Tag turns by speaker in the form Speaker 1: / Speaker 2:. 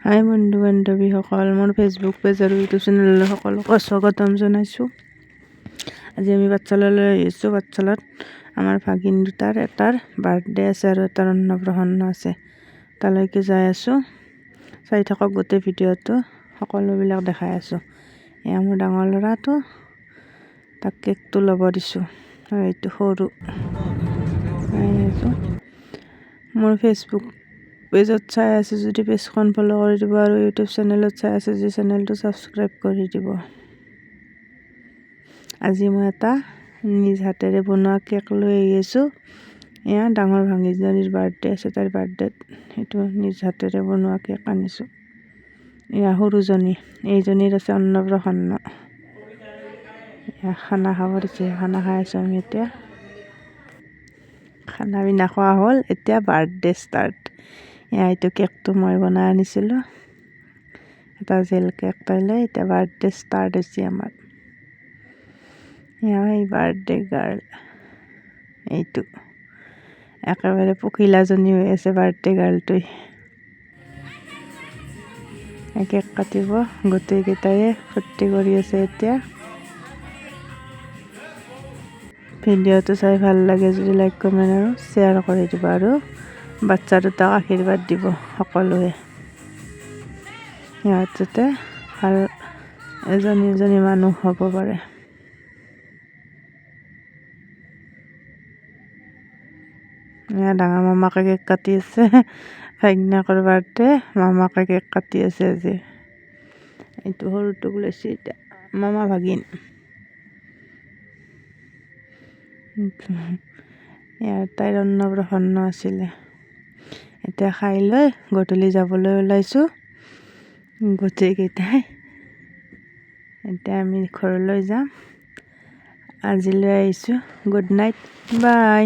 Speaker 1: হাই বন্ধু বান্ধৱীসকল, মোৰ Facebook page আৰু ইউটিউব চেনেললৈ সকলোকে স্বাগতম জনাইছোঁ। আজি আমি পাঠশালালৈ আহিছোঁ। পাঠশালাত আমাৰ ভাগিন দুটাৰ এটাৰ বাৰ্থডে আছে আৰু এটাৰ অন্নপ্ৰাশন আছে। তালৈকে যাই আছোঁ। চাই থাকক গোটেই ভিডিঅ'টো, সকলোবিলাক দেখাই আছোঁ। এয়া মোৰ ডাঙৰ ল'ৰাটো, তাক কেকটো ল'ব দিছোঁ আৰু এইটো সৰু। মোৰ ফেচবুক পেজত চাই আছে যদি পেজখন ফ'ল' কৰি দিব আৰু ইউটিউব চেনেলত চাই আছে যদি চেনেলটো ছাবস্ক্ৰাইব কৰি দিব। আজি মই এটা নিজ হাতেৰে বনোৱা কেক লৈ আহি আছোঁ। এয়া ডাঙৰ ভাঙিজনীৰ বাৰ্থডে আছে, তাইৰ বাৰ্থডেত সেইটো নিজ হাতেৰে বনোৱা কেক আনিছোঁ। এয়া সৰুজনী, এইজনীৰ আছে অন্নপ্ৰাশন। এয়া খানা খাব দিছে, খানা খাই আছোঁ আমি এতিয়া। খানা পিনা খোৱা হ'ল, এতিয়া বাৰ্থডে ষ্টাৰ্ট। এইটো কেকটো মই বনাই আনিছিলোঁ, এটা জেল কেক তাইলৈ। এতিয়া বাৰ্থডে ষ্টাৰ্ট হৈছে আমাৰ। এই বাৰ্থডে গাৰ্ল, এইটো একেবাৰে পখিলাজনী হৈ আছে বাৰ্থডে গাৰ্লটোৱে। কেক কাটিব, গোটেইকেইটাই ফূৰ্তি কৰি আছে এতিয়া। ভিডিঅ'টো চাই ভাল লাগে যদি লাইক কমেণ্ট আৰু শ্বেয়াৰ কৰি দিব আৰু বাচ্চা দুটাক আশীৰ্বাদ দিব সকলোৱে। সিহঁত যাতে ভাল এজনী মানুহ হ'ব পাৰে। ডাঙৰ মামাকে কেক কাটি আছে, ভাগ্যনাকৰ বাৰ্থডে, মামাকে কেক কাটি আছে আজি। এইটো সৰুটোক লৈছে এতিয়া, মামা ভাগিন। ইয়াৰ তাইৰ অন্নপ্ৰাশন আছিলে। এতিয়া খাই লৈ গধূলি যাবলৈ ওলাইছোঁ গোটেইকেইটাই। এতিয়া আমি ঘৰলৈ যাম। আজিলৈ আহিছোঁ, গুড নাইট, বাই।